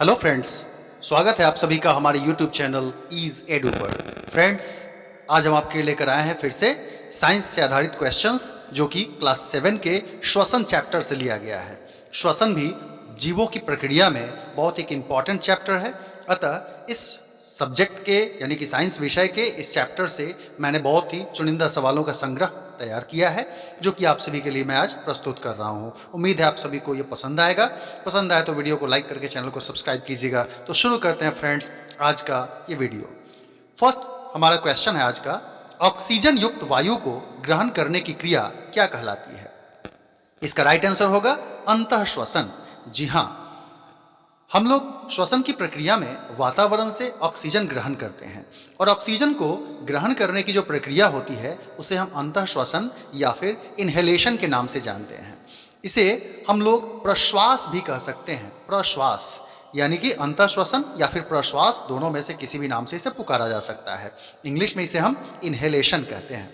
Hello friends, स्वागत है आप सभी का हमारे यूट्यूब चैनल ईज एडू पर। फ्रेंड्स, आज हम आपके लिए लेकर आए हैं फिर से साइंस से आधारित क्वेश्चंस जो कि क्लास 7 के श्वसन चैप्टर से लिया गया है। श्वसन भी जीवों की प्रक्रिया में बहुत एक इम्पॉर्टेंट चैप्टर है। अतः इस सब्जेक्ट के यानी कि साइंस विषय के इस चैप्टर से मैंने बहुत ही चुनिंदा सवालों का संग्रह तैयार किया है जो कि आप सभी के लिए मैं आज प्रस्तुत कर रहा हूं। उम्मीद है आप सभी को ये पसंद आएगा। पसंद आए तो वीडियो को लाइक करके चैनल को सब्सक्राइब कीजिएगा। तो शुरू करते हैं फ्रेंड्स आज का ये वीडियो। फर्स्ट हमारा क्वेश्चन है आज का, ऑक्सीजन युक्त वायु को ग्रहण करने की क्रिया क्या कहलाती है? इसका राइट आंसर होगा अंतः श्वसन। जी हाँ, हम लोग श्वसन की प्रक्रिया में वातावरण से ऑक्सीजन ग्रहण करते हैं और ऑक्सीजन को ग्रहण करने की जो प्रक्रिया होती है उसे हम अंतः श्वसन या फिर इनहेलेशन के नाम से जानते हैं। इसे हम लोग प्रश्वास भी कह सकते हैं। प्रश्वास यानी कि अंतः श्वसन या फिर प्रश्वास, दोनों में से किसी भी नाम से इसे पुकारा जा सकता है। इंग्लिश में इसे हम इनहेलेशन कहते हैं।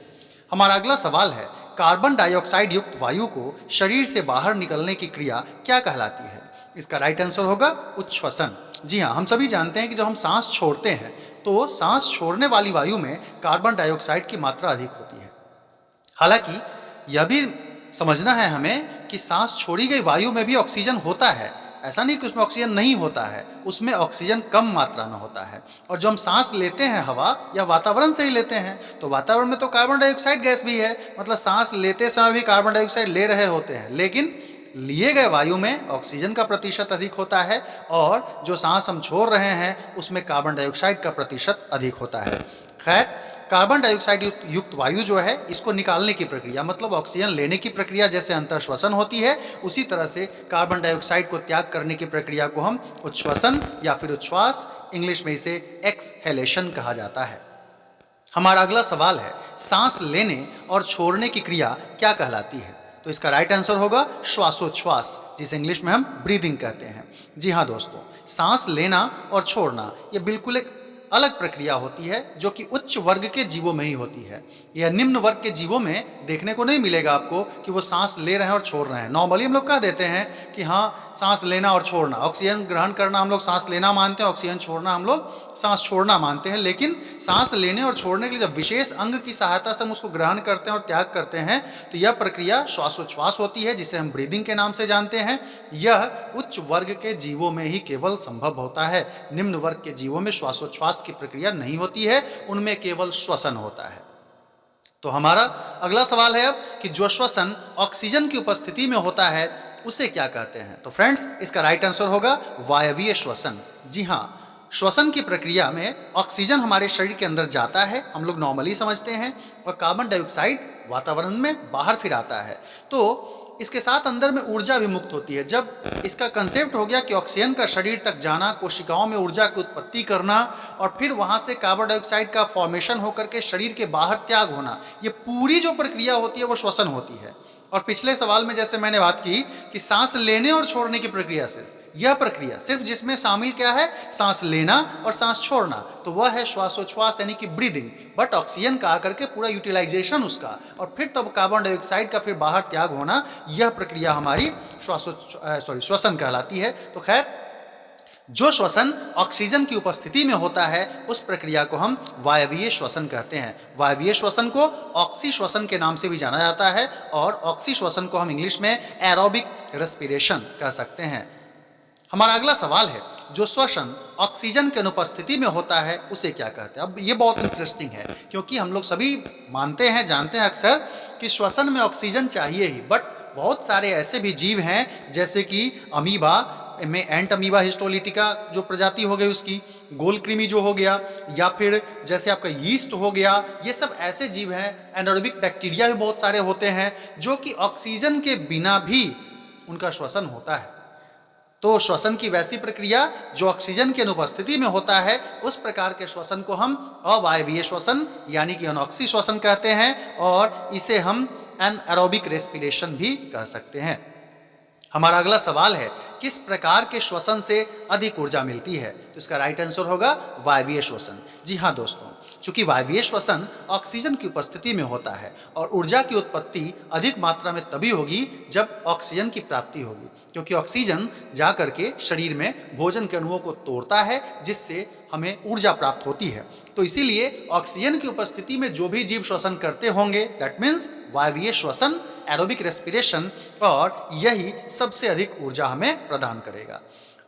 हमारा अगला सवाल है, कार्बन डाइऑक्साइड युक्त वायु को शरीर से बाहर निकलने की क्रिया क्या कहलाती है? इसका राइट आंसर होगा उच्छ्वसन। जी हाँ, हम सभी जानते हैं कि जब हम सांस छोड़ते हैं तो सांस छोड़ने वाली वायु में कार्बन डाइऑक्साइड की मात्रा अधिक होती है। हालांकि यह भी समझना है हमें कि सांस छोड़ी गई वायु में भी ऑक्सीजन होता है। ऐसा नहीं कि उसमें ऑक्सीजन नहीं होता है, उसमें ऑक्सीजन कम मात्रा में होता है। और जो हम सांस लेते हैं हवा या वातावरण से ही लेते हैं तो वातावरण में तो कार्बन डाइऑक्साइड गैस भी है, मतलब सांस लेते समय भी कार्बन डाइऑक्साइड ले रहे होते हैं, लेकिन लिए गए वायु में ऑक्सीजन का प्रतिशत अधिक होता है और जो सांस हम छोड़ रहे हैं उसमें कार्बन डाइऑक्साइड का प्रतिशत अधिक होता है। खैर, कार्बन डाइऑक्साइड युक्त वायु जो है इसको निकालने की प्रक्रिया, मतलब ऑक्सीजन लेने की प्रक्रिया जैसे अंतः श्वसन होती है, उसी तरह से कार्बन डाइऑक्साइड को त्याग करने की प्रक्रिया को हम उच्छ्वसन या फिर उच्छ्वास, इंग्लिश में इसे एक्सहेलेशन कहा जाता है। हमारा अगला सवाल है, सांस लेने और छोड़ने की क्रिया क्या कहलाती है? तो इसका राइट आंसर होगा श्वासोच्छ्वास, जिसे इंग्लिश में हम ब्रीदिंग कहते हैं। जी हाँ दोस्तों, सांस लेना और छोड़ना यह बिल्कुल एक अलग प्रक्रिया होती है जो कि उच्च वर्ग के जीवों में ही होती है। यह निम्न वर्ग के जीवों में देखने को नहीं मिलेगा आपको कि वो सांस ले रहे हैं और छोड़ रहे हैं। नॉर्मली हम लोग कह देते हैं कि हाँ, सांस लेना और छोड़ना, ऑक्सीजन ग्रहण करना हम लोग सांस लेना मानते हैं, ऑक्सीजन छोड़ना हम लोग सांस छोड़ना मानते हैं। लेकिन सांस लेने और छोड़ने के लिए जब विशेष अंग की सहायता से हम उसको ग्रहण करते हैं और त्याग करते हैं तो यह प्रक्रिया श्वासोच्छ्वास होती है, जिसे हम ब्रीदिंग के नाम से जानते हैं। यह उच्च वर्ग के जीवों में ही केवल संभव होता है। निम्न वर्ग के जीवों में श्वासोच्छ्वास की प्रक्रिया नहीं होती है, उनमें केवल श्वसन होता है। तो हमारा अगला सवाल है अब कि जो श्वसन ऑक्सीजन की उपस्थिति में होता है उसे क्या कहते हैं? तो फ्रेंड्स, इसका राइट आंसर होगा वायवीय श्वसन। जी हाँ, श्वसन की प्रक्रिया में ऑक्सीजन हमारे शरीर के अंदर जाता है, हम लोग नॉर्मली समझते हैं, और कार्बन डाइऑक्साइड वातावरण में बाहर फिर आता है। तो इसके साथ अंदर में ऊर्जा भी मुक्त होती है। जब इसका कंसेप्ट हो गया कि ऑक्सीजन का शरीर तक जाना, कोशिकाओं में ऊर्जा की उत्पत्ति करना और फिर वहां से कार्बन डाइऑक्साइड का फॉर्मेशन होकर के शरीर के बाहर त्याग होना, ये पूरी जो प्रक्रिया होती है वो श्वसन होती है। और पिछले सवाल में जैसे मैंने बात की कि सांस लेने और छोड़ने की प्रक्रिया, सिर्फ यह प्रक्रिया सिर्फ जिसमें शामिल क्या है, सांस लेना और सांस छोड़ना, तो वह है श्वासोच्छ्वास यानी कि ब्रीदिंग। बट ऑक्सीजन का आकर के पूरा यूटिलाइजेशन उसका और फिर तब कार्बन डाइऑक्साइड का फिर बाहर त्याग होना, यह प्रक्रिया हमारी श्वसन कहलाती है। तो खैर, जो श्वसन ऑक्सीजन की उपस्थिति में होता है उस प्रक्रिया को हम वायवीय श्वसन कहते हैं। वायवीय श्वसन को ऑक्सी श्वसन के नाम से भी जाना जाता है और ऑक्सी श्वसन को हम इंग्लिश में एरोबिक रेस्पिरेशन कह सकते हैं। हमारा अगला सवाल है, जो श्वसन ऑक्सीजन की अनुपस्थिति में होता है उसे क्या कहते हैं? अब ये बहुत इंटरेस्टिंग है क्योंकि हम लोग सभी मानते हैं, जानते हैं अक्सर कि श्वसन में ऑक्सीजन चाहिए ही, बट बहुत सारे ऐसे भी जीव हैं जैसे कि अमीबा में एंट अमीबा हिस्टोलिटिका जो प्रजाति हो गई उसकी, गोल कृमि जो हो गया, या फिर जैसे आपका यीस्ट हो गया, ये सब ऐसे जीव हैं। एनारोबिक बैक्टीरिया भी बहुत सारे होते हैं जो कि ऑक्सीजन के बिना भी उनका श्वसन होता है। तो श्वसन की वैसी प्रक्रिया जो ऑक्सीजन की अनुपस्थिति में होता है, उस प्रकार के श्वसन को हम अवायवीय श्वसन यानी कि अनॉक्सी श्वसन कहते हैं और इसे हम एनारोबिक रेस्पिरेशन भी कह सकते हैं। हमारा अगला सवाल है, किस प्रकार के श्वसन से अधिक ऊर्जा मिलती है? तो इसका राइट आंसर होगा वायवीय श्वसन। जी हाँ दोस्तों, चूंकि वायवीय श्वसन ऑक्सीजन की उपस्थिति में होता है और ऊर्जा की उत्पत्ति अधिक मात्रा में तभी होगी जब ऑक्सीजन की प्राप्ति होगी, क्योंकि ऑक्सीजन जा करके शरीर में भोजन के अणुओं को तोड़ता है जिससे हमें ऊर्जा प्राप्त होती है। तो इसीलिए ऑक्सीजन की उपस्थिति में जो भी जीव श्वसन करते होंगे दैट मीन्स वायवीय श्वसन, एरोबिक रेस्पिरेशन, और यही सबसे अधिक ऊर्जा हमें प्रदान करेगा।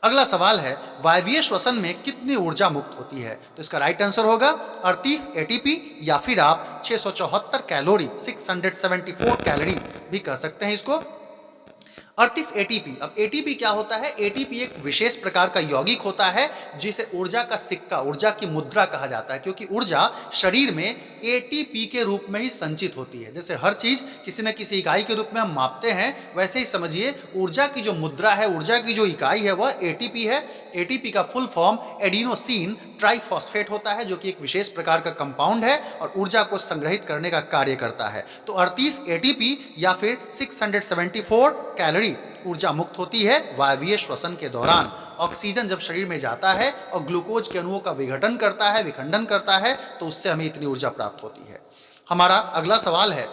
अगला सवाल है वायवीय श्वसन में कितनी ऊर्जा मुक्त होती है? तो इसका राइट आंसर होगा 38 एटीपी या फिर आप 674 कैलोरी 674 कैलोरी भी कह सकते हैं इसको। 38 एटीपी। अब एटीपी क्या होता है? एटीपी एक विशेष प्रकार का यौगिक होता है जिसे ऊर्जा का सिक्का, ऊर्जा की मुद्रा कहा जाता है, क्योंकि ऊर्जा शरीर में एटीपी के रूप में ही संचित होती है। जैसे हर चीज किसी न किसी इकाई के रूप में हम मापते हैं, वैसे ही समझिए ऊर्जा की जो मुद्रा है, ऊर्जा की जो इकाई है वह एटीपी है। एटीपी का फुल फॉर्म एडिनोसिन ट्राइफॉस्फेट होता है, जो कि एक विशेष प्रकार का कंपाउंड है और ऊर्जा को संग्रहित करने का कार्य करता है। तो 38 एटीपी या फिर 674 कैलोरी ऊर्जा मुक्त होती है वायवीय श्वसन के दौरान। ऑक्सीजन जब शरीर में जाता है और ग्लूकोज के अणुओं का विघटन करता है, विखंडन करता है, तो उससे हमें इतनी ऊर्जा प्राप्त होती है। हमारा अगला सवाल है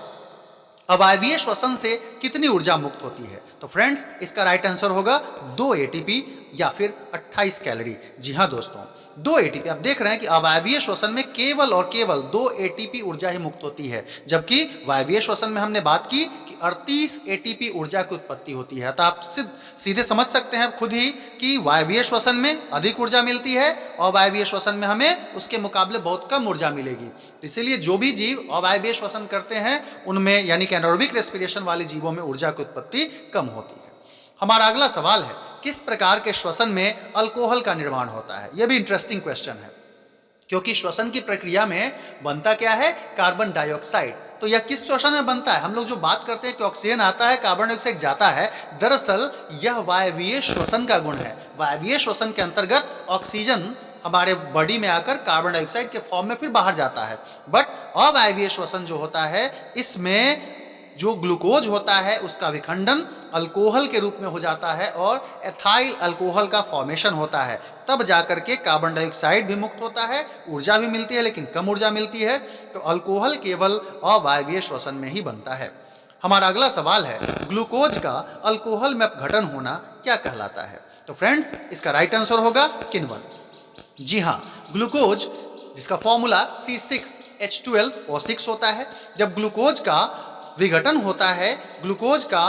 अवायवीय श्वसन से कितनी ऊर्जा मुक्त होती है? तो फ्रेंड्स इसका राइट आंसर होगा 2 एटीपी या फिर 28 कैलोरी। जी हाँ दोस्तों, 2 एटीपी। आप देख रहे हैं कि अवायवीय श्वसन में केवल और केवल 2 एटीपी ऊर्जा ही मुक्त होती है, जबकि वायवीय श्वसन में हमने बात की कि 38 एटीपी ऊर्जा की उत्पत्ति होती है। तो आप सीधे समझ सकते हैं खुद ही कि वायवीय श्वसन में अधिक ऊर्जा मिलती है और अवायवीय श्वसन में हमें उसके मुकाबले बहुत कम ऊर्जा मिलेगी। तो इसीलिए जो भी जीव अवायवीय श्वसन करते हैं उनमें यानी कि एनारोबिक रेस्पिरेशन वाले जीवों में ऊर्जा की उत्पत्ति कम होती है। हमारा अगला सवाल है किस प्रकार के श्वसन में अल्कोहल का निर्माण होता है? यह भी इंटरेस्टिंग क्वेश्चन है, क्योंकि श्वसन की प्रक्रिया में बनता क्या है? Carbon dioxide. तो यह किस श्वसन में बनता है? हम लोग जो बात करते हैं कि ऑक्सीजन आता है, कार्बन डाइऑक्साइड जाता है, दरअसल यह वायवीय श्वसन का गुण है। वायवीय श्वसन के अंतर्गत ऑक्सीजन हमारे बॉडी में आकर कार्बन डाइऑक्साइड के फॉर्म में फिर बाहर जाता है। बट अवायवीय श्वसन जो होता है इसमें जो ग्लूकोज होता है उसका विखंडन अल्कोहल के रूप में हो जाता है और एथाइल अल्कोहल का फॉर्मेशन होता है, तब जाकर के कार्बन डाइऑक्साइड भी मुक्त होता है, ऊर्जा भी मिलती है लेकिन कम ऊर्जा मिलती है। तो अल्कोहल केवल अवायवीय श्वसन में ही बनता है। हमारा अगला सवाल है ग्लूकोज का अल्कोहल में अपघटन होना क्या कहलाता है? तो फ्रेंड्स इसका राइट आंसर होगा किण्वन। जी हाँ, ग्लूकोज जिसका फॉर्मूला C6H12O6 होता है, जब ग्लूकोज का विघटन होता है, ग्लूकोज का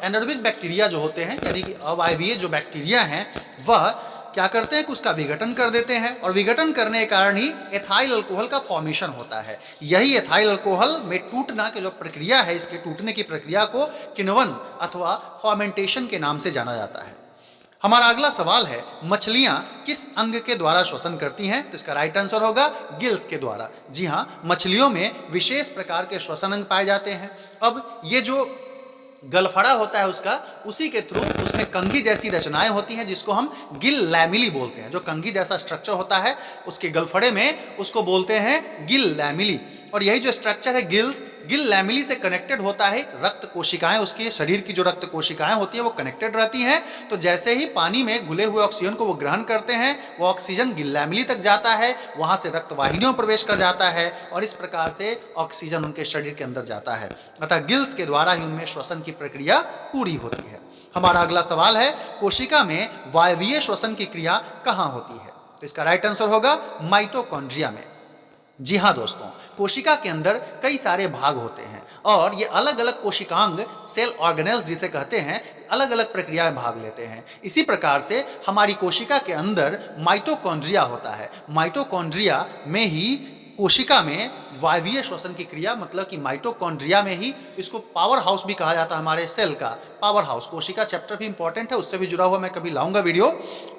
एनारोबिक बैक्टीरिया जो होते हैं यानी कि अवायवीय जो बैक्टीरिया हैं वह क्या करते हैं कि उसका विघटन कर देते हैं और विघटन करने के कारण ही एथाइल अल्कोहल का फॉर्मेशन होता है। यही एथाइल अल्कोहल में टूटना की जो प्रक्रिया है, इसके टूटने की प्रक्रिया को किण्वन अथवा फॉर्मेंटेशन के नाम से जाना जाता है। हमारा अगला सवाल है मछलियां किस अंग के द्वारा श्वसन करती हैं? तो इसका राइट आंसर होगा गिल्स के द्वारा। जी हाँ, मछलियों में विशेष प्रकार के श्वसन अंग पाए जाते हैं। अब ये जो गलफड़ा होता है उसका, उसी के थ्रू उसमें कंघी जैसी रचनाएं होती हैं जिसको हम गिल लैमिली बोलते हैं। जो कंघी जैसा स्ट्रक्चर होता है उसके गलफड़े में उसको बोलते हैं गिल लैमिली। और यही जो स्ट्रक्चर है गिल लैमिली से कनेक्टेड होता है रक्त कोशिकाएं, उसके शरीर की जो रक्त कोशिकाएं होती है वो कनेक्टेड रहती हैं। तो जैसे ही पानी में घुले हुए ऑक्सीजन को वो ग्रहण करते हैं, वो ऑक्सीजन गिल लैमिली तक जाता है, वहां से रक्त वाहिनियों में प्रवेश कर जाता है और इस प्रकार से ऑक्सीजन उनके शरीर के अंदर जाता है। अतः गिल्स के द्वारा ही उनमें श्वसन की प्रक्रिया पूरी होती है। हमारा अगला सवाल है कोशिका में वायवीय श्वसन की क्रिया कहाँ होती है? तो इसका राइट आंसर होगा माइटोकॉन्ड्रिया में। जी हाँ दोस्तों, कोशिका के अंदर कई सारे भाग होते हैं और ये अलग अलग कोशिकांग सेल ऑर्गेनेल्स जिसे कहते हैं अलग अलग प्रक्रिया में भाग लेते हैं। इसी प्रकार से हमारी कोशिका के अंदर माइटोकॉन्ड्रिया होता है। माइटोकॉन्ड्रिया में ही कोशिका में वायवीय श्वसन की क्रिया, मतलब कि माइटोकॉन्ड्रिया में ही, इसको पावर हाउस भी कहा जाता है, हमारे सेल का पावर हाउस। कोशिका चैप्टर भी इंपॉर्टेंट है, उससे भी जुड़ा हुआ मैं कभी लाऊंगा वीडियो।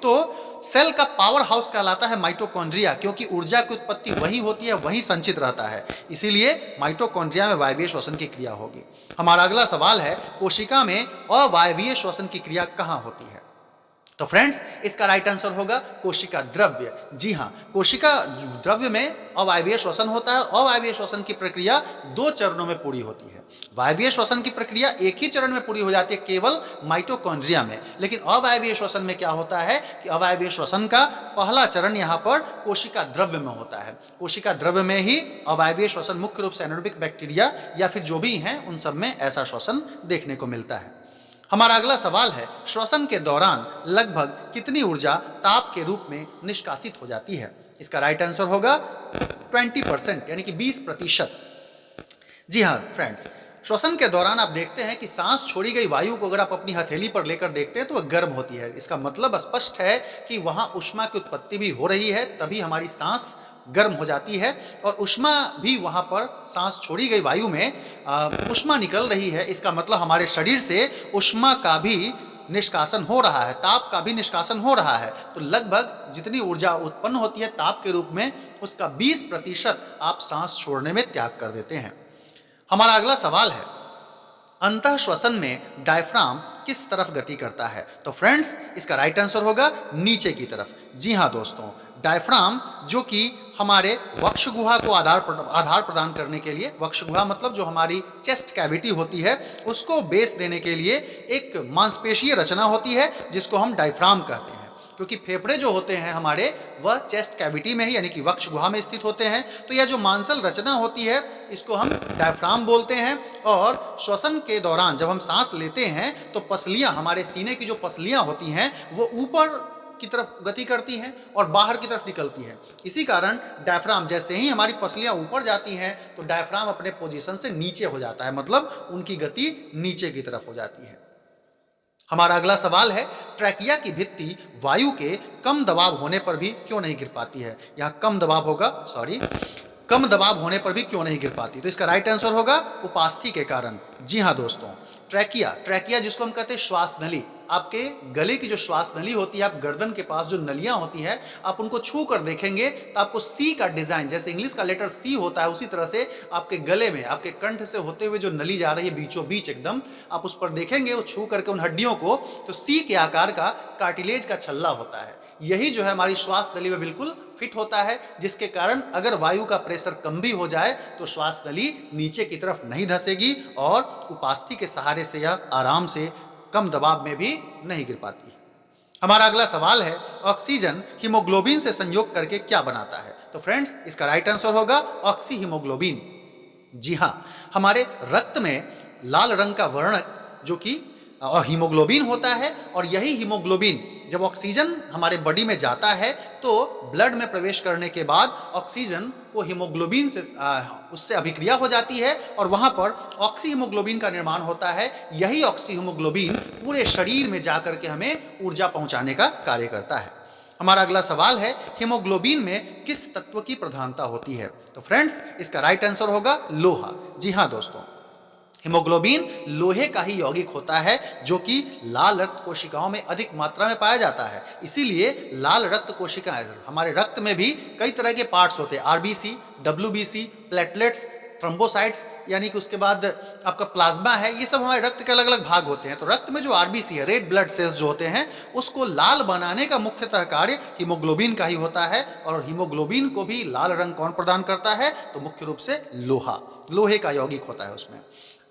तो सेल का पावर हाउस कहलाता है माइटोकॉन्ड्रिया, क्योंकि ऊर्जा की उत्पत्ति वही होती है, वही संचित रहता है, इसीलिए माइटोकॉन्ड्रिया में वायवीय श्वसन की क्रिया होगी। हमारा अगला सवाल है कोशिका में अवायवीय श्वसन की क्रिया कहाँ होती है? तो फ्रेंड्स, इसका राइट आंसर होगा कोशिका द्रव्य। जी हाँ, कोशिका द्रव्य में अवायवीय श्वसन होता है। अवायवीय श्वसन की प्रक्रिया 2 चरणों में पूरी होती है। वायवीय श्वसन की प्रक्रिया एक ही चरण में पूरी हो जाती है, केवल माइटोकॉन्ड्रिया में। लेकिन अवायवीय श्वसन में क्या होता है कि अवायवीय श्वसन का पहला चरण यहाँ पर कोशिका द्रव्य में होता है। कोशिका द्रव्य में ही अवायवीय श्वसन, मुख्य रूप से एनारोबिक बैक्टीरिया या फिर जो भी हैं, उन सब में ऐसा श्वसन देखने को मिलता है। हमारा अगला सवाल है, श्वसन के दौरान लगभग कितनी ऊर्जा ताप के रूप में निष्कासित हो जाती है? इसका राइट आंसर होगा 20%, यानी कि 20%। जी हाँ फ्रेंड्स, श्वसन के दौरान आप देखते हैं कि सांस छोड़ी गई वायु को अगर आप अपनी हथेली पर लेकर देखते हैं तो वह गर्म होती है। इसका मतलब स्पष्ट है कि वहां ऊष्मा की उत्पत्ति भी हो रही है, तभी हमारी सांस गर्म हो जाती है और ऊष्मा भी वहां पर सांस छोड़ी गई वायु में ऊष्मा निकल रही है। इसका मतलब हमारे शरीर से ऊष्मा का भी निष्कासन हो रहा है, ताप का भी निष्कासन हो रहा है। तो लगभग जितनी ऊर्जा उत्पन्न होती है ताप के रूप में, उसका 20% आप सांस छोड़ने में त्याग कर देते हैं। हमारा अगला सवाल है, अंतः श्वसन में डायफ्राम किस तरफ गति करता है? तो फ्रेंड्स, इसका राइट आंसर होगा नीचे की तरफ। जी हाँ दोस्तों, डायफ्राम जो कि हमारे वक्ष गुहा को आधार प्रदान करने के लिए, वक्ष गुहा मतलब जो हमारी चेस्ट कैविटी होती है, उसको बेस देने के लिए एक मांसपेशीय रचना होती है जिसको हम डायफ्राम कहते हैं। क्योंकि फेफड़े जो होते हैं हमारे, वह चेस्ट कैविटी में ही, यानी कि वक्ष गुहा में स्थित होते हैं। तो यह जो मांसल रचना होती है, इसको हम डायफ्राम बोलते हैं। और श्वसन के दौरान जब हम सांस लेते हैं तो पसलियां, हमारे सीने की जो पसलियां होती हैं, वो ऊपर की तरफ गति करती हैं और बाहर की तरफ निकलती हैं। इसी कारण डायफ्राम, जैसे ही हमारी पसलियां ऊपर जाती हैं तो डायफ्राम अपने पोजीशन से नीचे हो जाता है, मतलब उनकी गति नीचे की तरफ हो जाती है। हमारा अगला सवाल है, ट्रैकिया की भित्ति वायु के कम दबाव होने पर भी क्यों नहीं गिर पाती है? यहाँ कम दबाव होगा, कम दबाव होने पर भी क्यों नहीं गिर पाती? तो इसका राइट आंसर होगा उपास्थि के कारण। जी हाँ दोस्तों, ट्रैकिया जिसको हम कहते हैं श्वास नली, आपके गले की जो श्वास नली होती है, आप गर्दन के पास जो नलियां होती हैं, आप उनको छू कर देखेंगे तो आपको सी का डिजाइन, जैसे इंग्लिश का लेटर सी होता है, उसी तरह से आपके गले में, आपके कंठ से होते हुए जो नली जा रही है बीचों बीच एकदम, आप उस पर देखेंगे, वो छू करके उन हड्डियों को, तो सी के आकार का कार्टिलेज का छल्ला होता है। यही जो है हमारी श्वास नली में बिल्कुल फिट होता है, जिसके कारण अगर वायु का प्रेशर कम भी हो जाए तो श्वास नली नीचे की तरफ नहीं धंसेगी और उपास्थि के सहारे से यह आराम से कम दबाव में भी नहीं गिर पाती है। हमारा अगला सवाल है, ऑक्सीजन हीमोग्लोबिन से संयोग करके क्या बनाता है? तो फ्रेंड्स, इसका राइट आंसर होगा ऑक्सी हीमोग्लोबिन। जी हाँ, हमारे रक्त में लाल रंग का वर्णक जो कि हीमोग्लोबिन होता है, और यही हीमोग्लोबिन जब ऑक्सीजन हमारे बॉडी में जाता है तो ब्लड में प्रवेश करने के बाद ऑक्सीजन को हीमोग्लोबिन से उससे अभिक्रिया हो जाती है और वहां पर ऑक्सी हीमोग्लोबिन का निर्माण होता है। यही ऑक्सी हीमोग्लोबिन पूरे शरीर में जाकर के हमें ऊर्जा पहुंचाने का कार्य करता है। हमारा अगला सवाल है, हीमोग्लोबिन में किस तत्व की प्रधानता होती है? तो फ्रेंड्स, इसका राइट आंसर होगा लोहा। जी हाँ दोस्तों, हीमोग्लोबिन लोहे का ही यौगिक होता है जो कि लाल रक्त कोशिकाओं में अधिक मात्रा में पाया जाता है। इसीलिए लाल रक्त कोशिकाएं, हमारे रक्त में भी कई तरह के पार्ट्स होते हैं, आरबीसी, डब्ल्यूबीसी, प्लेटलेट्स, थ्रोम्बोसाइट्स, यानी कि उसके बाद आपका प्लाज्मा है, ये सब हमारे रक्त के अलग अलग भाग होते हैं। तो रक्त में जो आरबीसी है, रेड ब्लड सेल्स जो होते हैं, उसको लाल बनाने का मुख्यतः कार्य हीमोग्लोबिन का ही होता है। और हीमोग्लोबिन को भी लाल रंग कौन प्रदान करता है? तो मुख्य रूप से लोहा, लोहे का यौगिक होता है उसमें।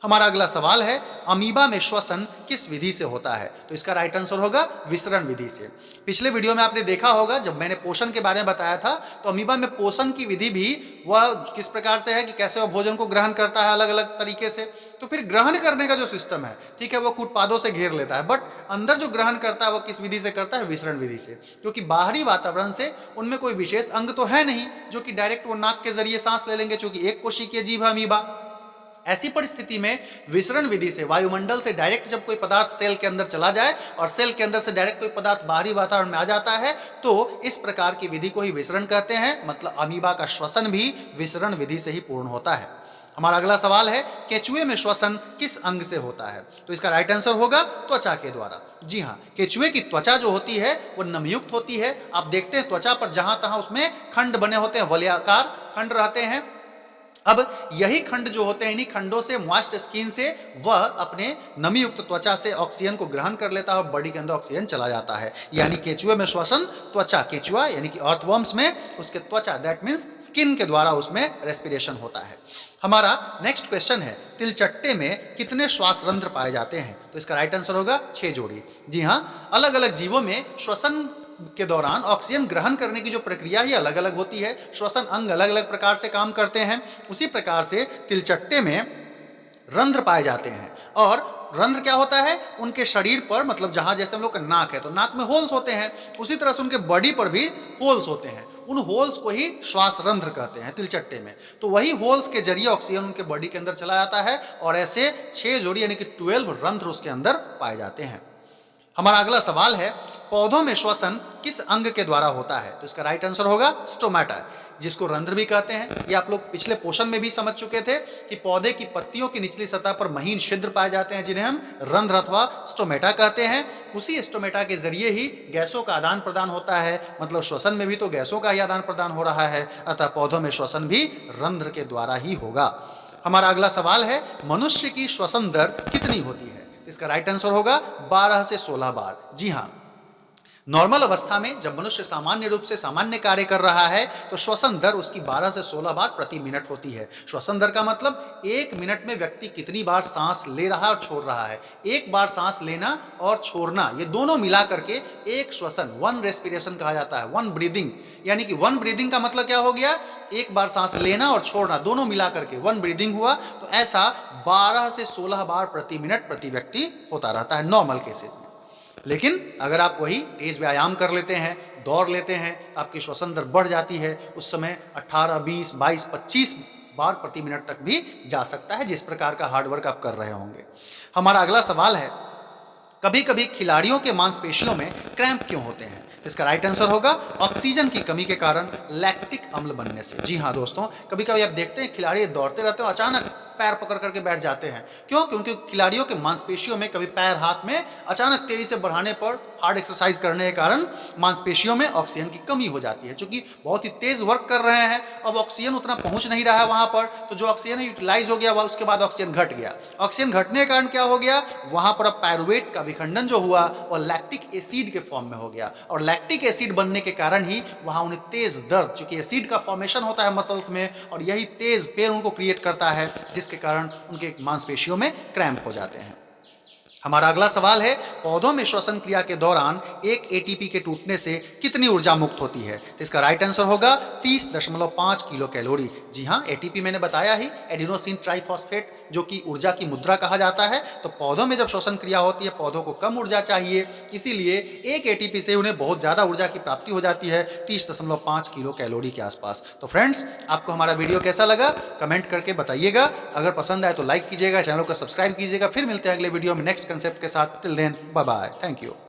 हमारा अगला सवाल है, अमीबा में श्वसन किस विधि से होता है? तो इसका राइट आंसर होगा विसरण विधि से। पिछले वीडियो में आपने देखा होगा, जब मैंने पोषण के बारे में बताया था, तो अमीबा में पोषण की विधि भी वह किस प्रकार से है कि कैसे वह भोजन को ग्रहण करता है अलग अलग तरीके से। तो फिर ग्रहण करने का जो सिस्टम है, ठीक है, वो कूटपादों से घेर लेता है, बट अंदर जो ग्रहण करता है वह किस विधि से करता है? विसरण विधि से। क्योंकि बाहरी वातावरण से उनमें कोई विशेष अंग तो है नहीं जो कि डायरेक्ट वो नाक के जरिए सांस ले लेंगे, क्योंकि एक कोशिकीय जीव है अमीबा। ऐसी परिस्थिति में विसरण विधि से, वायुमंडल से डायरेक्ट जब कोई पदार्थ सेल के अंदर चला जाए और सेल के अंदर से डायरेक्ट कोई पदार्थ बाहरी वातावरण में आ जाता है, तो इस प्रकार की विधि को ही विसरण कहते हैं। मतलब अमीबा का श्वसन भी विसरण विधि से ही पूर्ण होता है। हमारा अगला सवाल है, केचुए में श्वसन किस अंग से होता है? तो इसका राइट आंसर होगा त्वचा के द्वारा। जी हाँ, केचुए की त्वचा जो होती है वो नमयुक्त होती है। आप देखते हैं त्वचा पर जहां तहां उसमें खंड बने होते हैं, वलयाकार खंड रहते हैं, अब यही खंड जो होते हैं, इन्हीं खंडों से मॉइस्ट स्किन से वह अपने नमी युक्त त्वचा से ऑक्सीजन को ग्रहण कर लेता है और बॉडी के अंदर ऑक्सीजन चला जाता है। यानी केचुए में श्वसन त्वचा, केचुआ यानी कि अर्थवर्म्स में उसके त्वचा, दैट मीन्स स्किन के द्वारा उसमें रेस्पिरेशन होता है। हमारा नेक्स्ट क्वेश्चन है, तिलचट्टे में कितने श्वास रंध्र पाए जाते हैं? तो इसका राइट आंसर होगा 6 जोड़ी। जी हाँ, अलग अलग जीवों में श्वसन के दौरान ऑक्सीजन ग्रहण करने की जो प्रक्रिया ही अलग अलग होती है, श्वसन अंग अलग अलग प्रकार से काम करते हैं। उसी प्रकार से तिलचट्टे में रंध्र पाए जाते हैं। और रंध्र क्या होता है? उनके शरीर पर, मतलब जहां जैसे हम लोग का नाक है तो नाक में होल्स होते हैं, उसी तरह से उनके बॉडी पर भी होल्स होते हैं। उन होल्स को ही श्वास रंध्र कहते हैं तिलचट्टे में। तो वही होल्स के जरिए ऑक्सीजन उनके बॉडी के अंदर चला जाता है और ऐसे 6 जोड़ी यानी कि 12 रंध्र उसके अंदर पाए जाते हैं। हमारा अगला सवाल है, पौधों में श्वसन किस अंग के द्वारा होता है? तो इसका राइट आंसर होगा स्टोमेटा, जिसको रंध्र भी कहते हैं। ये आप लोग पिछले पोर्शन में भी समझ चुके थे कि पौधे की पत्तियों की निचली सतह पर महीन छिद्र पाए जाते हैं, जिन्हें हम रंध्र अथवा स्टोमेटा कहते हैं। उसी स्टोमेटा के जरिए ही गैसों का आदान प्रदान होता है, मतलब श्वसन में भी तो गैसों का ही आदान प्रदान हो रहा है, अतः पौधों में श्वसन भी रंध्र के द्वारा ही होगा। हमारा अगला सवाल है, मनुष्य की श्वसन दर कितनी होती है? इसका राइट आंसर होगा 12 से 16 बार। जी हाँ, नॉर्मल अवस्था में जब मनुष्य सामान्य रूप से सामान्य कार्य कर रहा है तो श्वसन दर उसकी 12 से 16 बार प्रति मिनट होती है। श्वसन दर का मतलब 1 मिनट में व्यक्ति कितनी बार सांस ले रहा है और छोड़ रहा है। एक बार सांस लेना और छोड़ना, ये दोनों मिला करके एक श्वसन, 1 रेस्पिरेशन कहा जाता है, 1 ब्रीदिंग। यानी कि 1 ब्रीदिंग का मतलब क्या हो गया? एक बार सांस लेना और छोड़ना, दोनों मिला करके 1 ब्रीदिंग हुआ। तो ऐसा 12 से 16 बार प्रति मिनट प्रति व्यक्ति होता रहता है नॉर्मल केसेज में। लेकिन अगर आप वही तेज व्यायाम कर लेते हैं, दौड़ लेते हैं, तो आपकी श्वसन दर बढ़ जाती है। उस समय 18, 20, 22, 25 बार प्रति मिनट तक भी जा सकता है, जिस प्रकार का हार्डवर्क आप कर रहे होंगे। हमारा अगला सवाल है, कभी कभी खिलाड़ियों के मांसपेशियों में क्रैम्प क्यों होते हैं? इसका राइट आंसर होगा ऑक्सीजन की कमी के कारण लैक्टिक अम्ल बनने से। जी हाँ दोस्तों, कभी कभी आप देखते हैं खिलाड़ी दौड़ते रहते हैं और अचानक पैर पकड़ करके बैठ जाते हैं। क्यों? क्योंकि खिलाड़ियों के मांसपेशियों में कभी पैर हाथ में अचानक तेजी से बढ़ाने पर, हार्ड एक्सरसाइज करने के कारण मांसपेशियों में ऑक्सीजन की कमी हो जाती है। चूंकि बहुत ही तेज वर्क कर रहे हैं, अब ऑक्सीजन उतना पहुंच नहीं रहा है वहां पर, तो जो ऑक्सीजन यूटिलाइज हो गया वह उसके बाद ऑक्सीजन घट गया। ऑक्सीजन घटने के कारण क्या हो गया? वहां पर अब पायरुवेट का विखंडन जो हुआ वह लैक्टिक एसिड के फॉर्म में हो गया, और लैक्टिक एसिड बनने के कारण ही वहां उन्हें तेज दर्द, चूंकि एसिड का फॉर्मेशन होता है मसल्स में और यही तेज पेन उनको क्रिएट करता है, जिसके कारण उनके मांसपेशियों में क्रैम्प हो जाते हैं। हमारा अगला सवाल है, पौधों में श्वसन क्रिया के दौरान एक एटीपी के टूटने से कितनी ऊर्जा मुक्त होती है? तो इसका राइट आंसर होगा 30.5 किलो कैलोरी। जी हाँ, एटीपी मैंने बताया ही, एडिनोसिन ट्राइफॉस्फेट, जो कि ऊर्जा की मुद्रा कहा जाता है। तो पौधों में जब श्वसन क्रिया होती है, पौधों को कम ऊर्जा चाहिए, इसीलिए एक एटीपी से उन्हें बहुत ज्यादा ऊर्जा की प्राप्ति हो जाती है, 30.5 किलो कैलोरी के आसपास। तो फ्रेंड्स, आपको हमारा वीडियो कैसा लगा कमेंट करके बताइएगा। अगर पसंद आए तो लाइक कीजिएगा, चैनल को सब्सक्राइब कीजिएगा। फिर मिलते हैं अगले वीडियो में नेक्स्ट कंसेप्ट के साथ। Till then, bye bye, thank you.